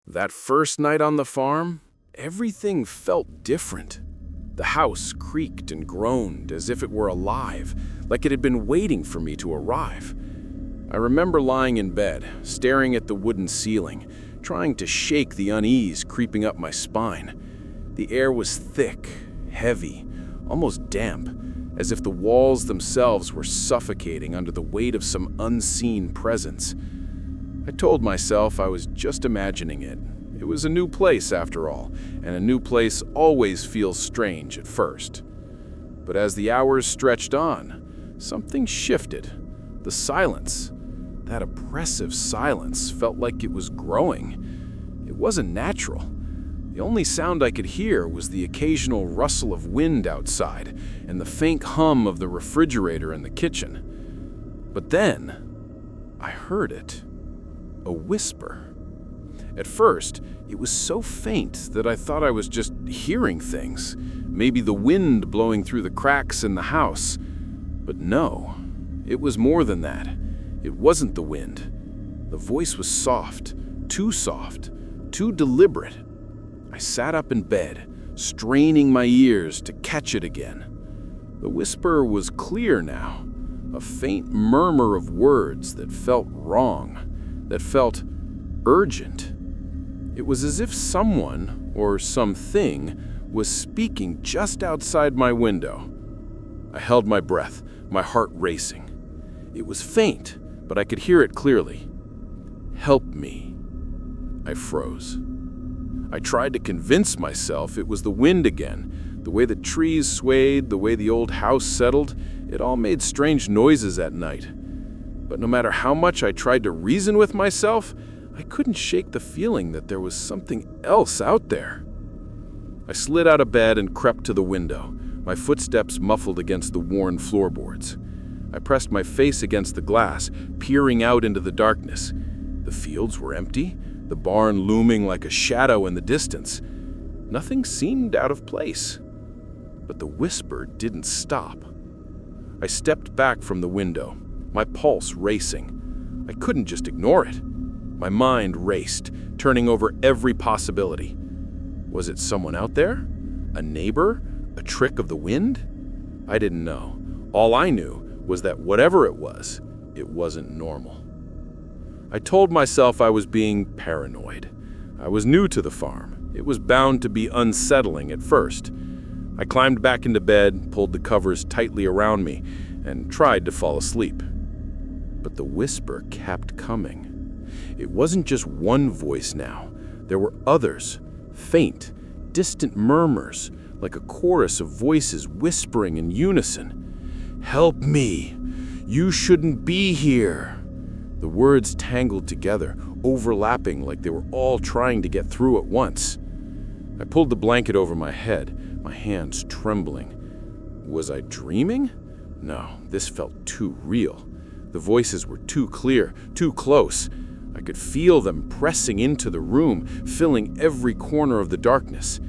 That first night on the farm, everything felt different. The house creaked and groaned as if it were alive, like it had been waiting for me to arrive. I remember lying in bed, staring at the wooden ceiling, trying to shake the unease creeping up my spine. The air was thick, heavy, almost damp, as if the walls themselves were suffocating under the weight of some unseen presence. I told myself I was just imagining it. It was a new place after all, and a new place always feels strange at first. But as the hours stretched on, something shifted. The silence, that oppressive silence, felt like it was growing. It wasn't natural. The only sound I could hear was the occasional rustle of wind outside and the faint hum of the refrigerator in the kitchen. But then, I heard it. A whisper. At first, it was so faint that I thought I was just hearing things, maybe the wind blowing through the cracks in the house. But no, it was more than that. It wasn't the wind. The voice was soft, too deliberate. I sat up in bed, straining my ears to catch it again. The whisper was clear now, a faint murmur of words that felt wrong, that felt urgent. It was as if someone, or something, was speaking just outside my window. I held my breath, my heart racing. It was faint, but I could hear it clearly. "Help me." I froze. I tried to convince myself it was the wind again. The way the trees swayed, the way the old house settled, it all made strange noises at night. But no matter how much I tried to reason with myself, I couldn't shake the feeling that there was something else out there. I slid out of bed and crept to the window, my footsteps muffled against the worn floorboards. I pressed my face against the glass, peering out into the darkness. The fields were empty, the barn looming like a shadow in the distance. Nothing seemed out of place. But the whisper didn't stop. I stepped back from the window, my pulse racing. I couldn't just ignore it. My mind raced, turning over every possibility. Was it someone out there? A neighbor? A trick of the wind? I didn't know. All I knew was that whatever it wasn't normal. I told myself I was being paranoid. I was new to the farm. It was bound to be unsettling at first. I climbed back into bed, pulled the covers tightly around me, and tried to fall asleep. But the whisper kept coming. It wasn't just one voice now. There were others, faint, distant murmurs, like a chorus of voices whispering in unison. "Help me! You shouldn't be here!" The words tangled together, overlapping like they were all trying to get through at once. I pulled the blanket over my head, my hands trembling. Was I dreaming? No, this felt too real. The voices were too clear, too close. I could feel them pressing into the room, filling every corner of the darkness.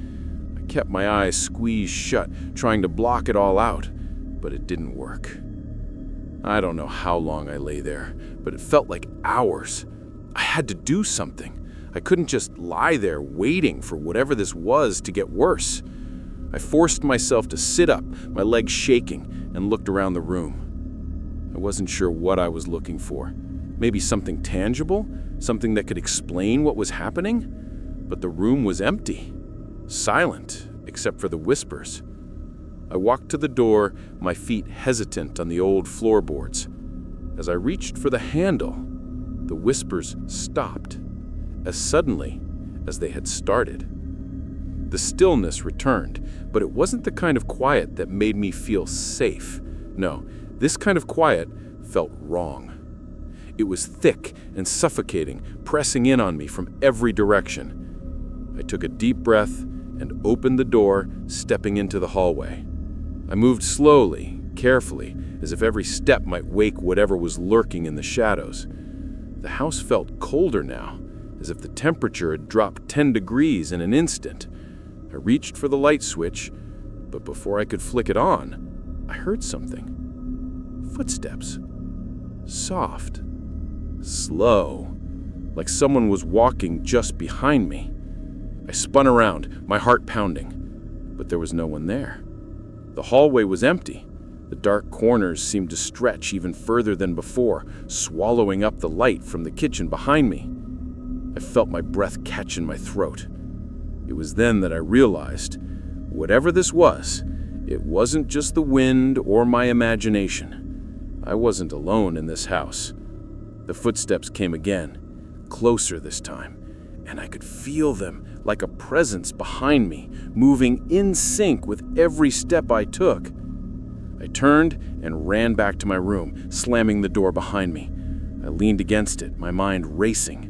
I kept my eyes squeezed shut, trying to block it all out, but it didn't work. I don't know how long I lay there, but it felt like hours. I had to do something. I couldn't just lie there waiting for whatever this was to get worse. I forced myself to sit up, my legs shaking, and looked around the room. I wasn't sure what I was looking for. Maybe something tangible, something that could explain what was happening? But the room was empty, silent, except for the whispers. I walked to the door, my feet hesitant on the old floorboards. As I reached for the handle, the whispers stopped, as suddenly as they had started. The stillness returned, but it wasn't the kind of quiet that made me feel safe. No, this kind of quiet felt wrong. It was thick and suffocating, pressing in on me from every direction. I took a deep breath and opened the door, stepping into the hallway. I moved slowly, carefully, as if every step might wake whatever was lurking in the shadows. The house felt colder now, as if the temperature had dropped 10 degrees in an instant. I reached for the light switch, but before I could flick it on, I heard something. Footsteps. Soft. Slow. like someone was walking just behind me. I spun around, my heart pounding, but there was no one there. The hallway was empty. The dark corners seemed to stretch even further than before, swallowing up the light from the kitchen behind me. I felt my breath catch in my throat. It was then that I realized, whatever this was, it wasn't just the wind or my imagination. I wasn't alone in this house. The footsteps came again, closer this time, and I could feel them like a presence behind me, moving in sync with every step I took. I turned and ran back to my room, slamming the door behind me. I leaned against it, my mind racing.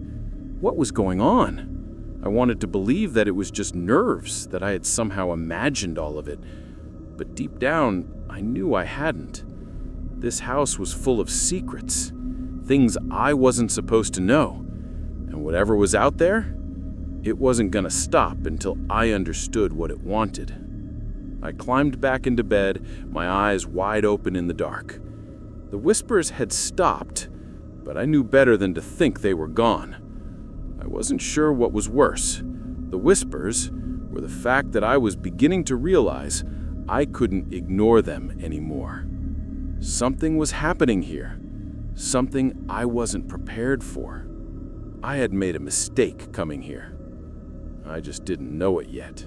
What was going on? I wanted to believe that it was just nerves, that I had somehow imagined all of it. But deep down, I knew I hadn't. This house was full of secrets, things I wasn't supposed to know. And whatever was out there, it wasn't gonna stop until I understood what it wanted. I climbed back into bed, my eyes wide open in the dark. The whispers had stopped, but I knew better than to think they were gone. I wasn't sure what was worse, the whispers or the fact that I was beginning to realize I couldn't ignore them anymore. Something was happening here, something I wasn't prepared for. I had made a mistake coming here. I just didn't know it yet.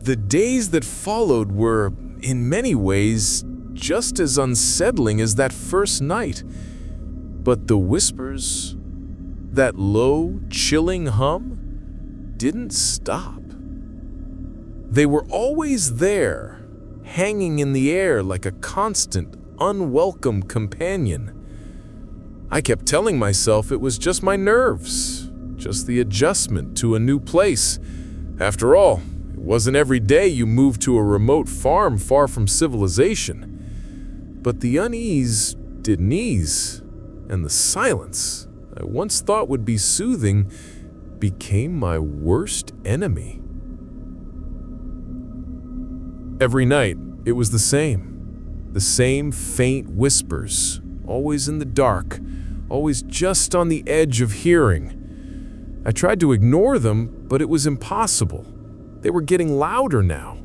The days that followed were, in many ways, just as unsettling as that first night. But the whispers, that low, chilling hum, didn't stop. They were always there, hanging in the air like a constant, unwelcome companion. I kept telling myself it was just my nerves, just the adjustment to a new place. After all, it wasn't every day you moved to a remote farm far from civilization. But the unease didn't ease, and the silence I once thought would be soothing became my worst enemy. Every night, it was the same faint whispers, always in the dark, always just on the edge of hearing. I tried to ignore them, but it was impossible. They were getting louder now.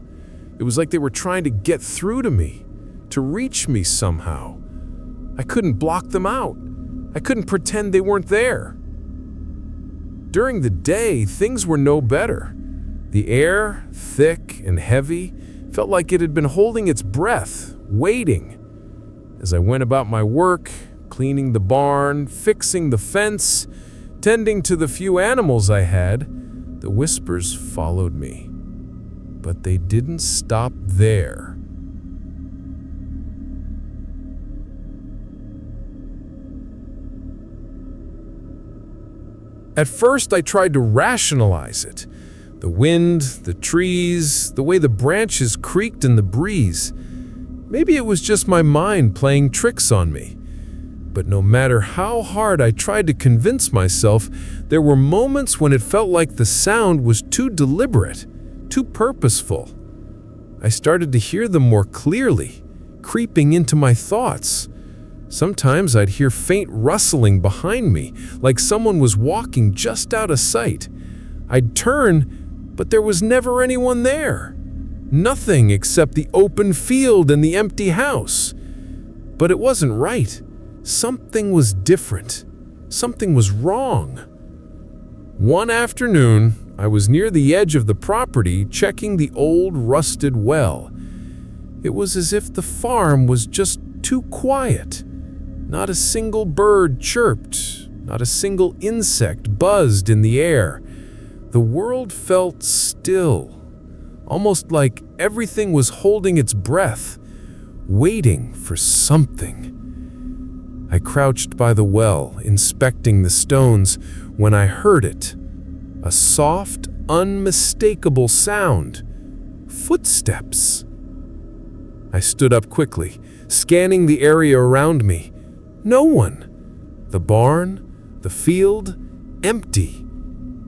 It was like they were trying to get through to me, to reach me somehow. I couldn't block them out. I couldn't pretend they weren't there. During the day, things were no better. The air, thick and heavy, felt like it had been holding its breath, waiting. As I went about my work, cleaning the barn, fixing the fence, tending to the few animals I had, the whispers followed me. But they didn't stop there. At first, I tried to rationalize it. The wind, the trees, the way the branches creaked in the breeze. Maybe it was just my mind playing tricks on me. But no matter how hard I tried to convince myself, there were moments when it felt like the sound was too deliberate, too purposeful. I started to hear them more clearly, creeping into my thoughts. Sometimes I'd hear faint rustling behind me, like someone was walking just out of sight. I'd turn, but there was never anyone there. Nothing except the open field and the empty house. But it wasn't right. Something was different. Something was wrong. One afternoon, I was near the edge of the property checking the old rusted well. It was as if the farm was just too quiet. Not a single bird chirped, not a single insect buzzed in the air. The world felt still, almost like everything was holding its breath, waiting for something. I crouched by the well, inspecting the stones, when I heard it. A soft, unmistakable sound. Footsteps. I stood up quickly, scanning the area around me. No one. The barn, the field, empty.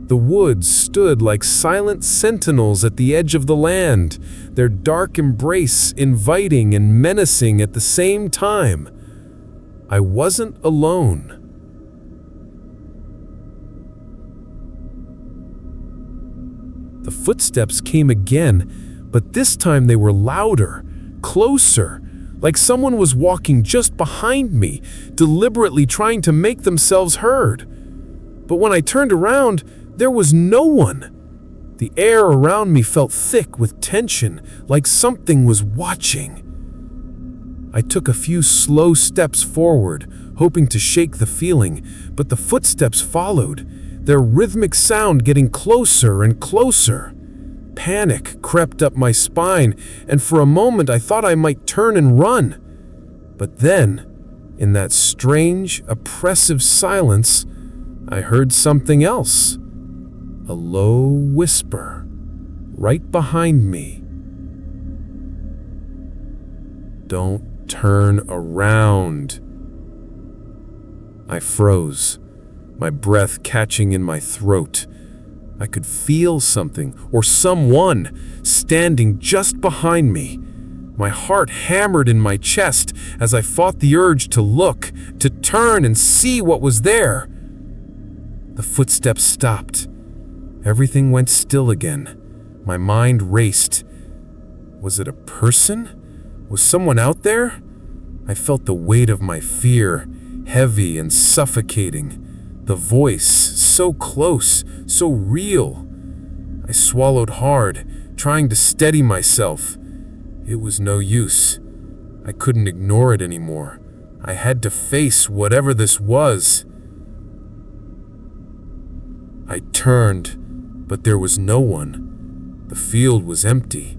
The woods stood like silent sentinels at the edge of the land, their dark embrace inviting and menacing at the same time. I wasn't alone. The footsteps came again, but this time they were louder, closer, like someone was walking just behind me, deliberately trying to make themselves heard. But when I turned around, there was no one. The air around me felt thick with tension, like something was watching. I took a few slow steps forward, hoping to shake the feeling, but the footsteps followed, their rhythmic sound getting closer and closer. Panic crept up my spine, and for a moment I thought I might turn and run. But then, in that strange, oppressive silence, I heard something else. A low whisper, right behind me. "Don't turn around." I froze, my breath catching in my throat. I could feel something, or someone, standing just behind me. My heart hammered in my chest as I fought the urge to look, to turn and see what was there. The footsteps stopped. Everything went still again. My mind raced. Was it a person? Was someone out there? I felt the weight of my fear, heavy and suffocating. The voice, so close, so real. I swallowed hard, trying to steady myself. It was no use. I couldn't ignore it anymore. I had to face whatever this was. I turned, but there was no one. The field was empty.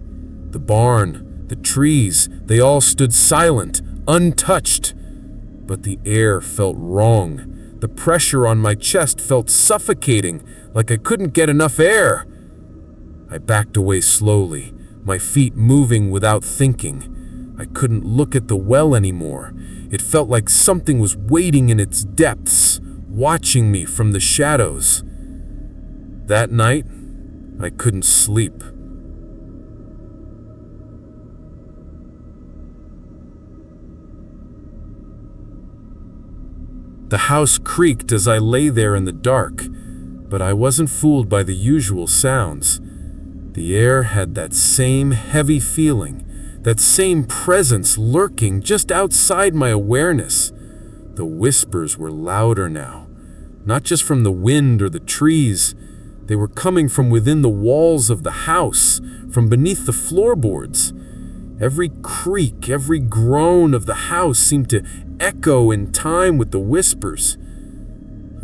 The barn, the trees, they all stood silent, untouched. But the air felt wrong. The pressure on my chest felt suffocating, like I couldn't get enough air. I backed away slowly, my feet moving without thinking. I couldn't look at the well anymore. It felt like something was waiting in its depths, watching me from the shadows. That night, I couldn't sleep. The house creaked as I lay there in the dark, but I wasn't fooled by the usual sounds. The air had that same heavy feeling, that same presence lurking just outside my awareness. The whispers were louder now, not just from the wind or the trees. They were coming from within the walls of the house, from beneath the floorboards. Every creak, every groan of the house seemed to echo in time with the whispers.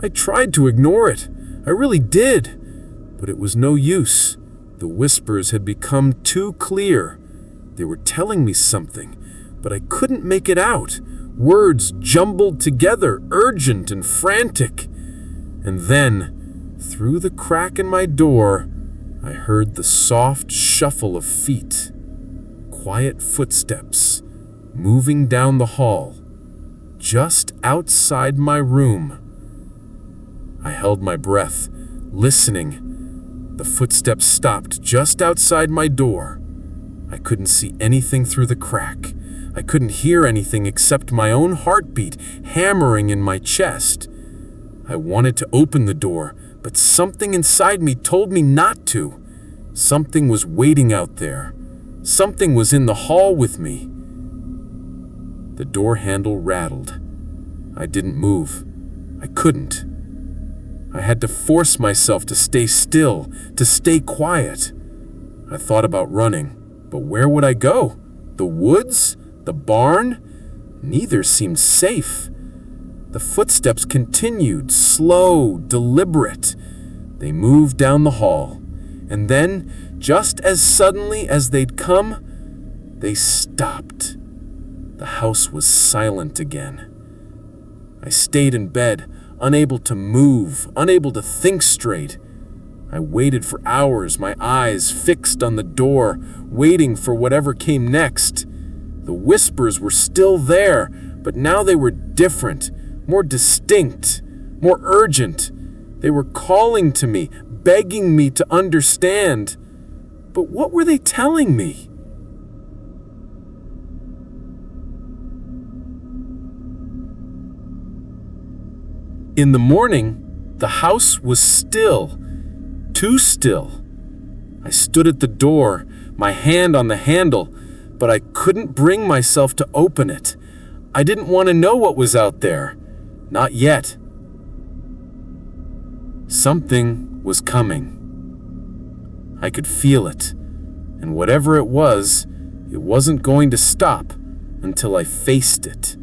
I tried to ignore it. I really did. But it was no use. The whispers had become too clear. They were telling me something, but I couldn't make it out. Words jumbled together, urgent and frantic. And then, through the crack in my door, I heard the soft shuffle of feet. Quiet footsteps, moving down the hall, just outside my room. I held my breath, listening. The footsteps stopped just outside my door. I couldn't see anything through the crack. I couldn't hear anything except my own heartbeat hammering in my chest. I wanted to open the door, but something inside me told me not to. Something was waiting out there. Something was in the hall with me. The door handle rattled. I didn't move. I couldn't. I had to force myself to stay still, to stay quiet. I thought about running, but where would I go? The woods? The barn? Neither seemed safe. The footsteps continued, slow, deliberate. They moved down the hall, and then, just as suddenly as they'd come, they stopped. The house was silent again. I stayed in bed, unable to move, unable to think straight. I waited for hours, my eyes fixed on the door, waiting for whatever came next. The whispers were still there, but now they were different, more distinct, more urgent. They were calling to me, begging me to understand. But what were they telling me? In the morning, the house was still, too still. I stood at the door, my hand on the handle, but I couldn't bring myself to open it. I didn't want to know what was out there. Not yet. Something was coming. I could feel it, and whatever it wasn't going to stop until I faced it.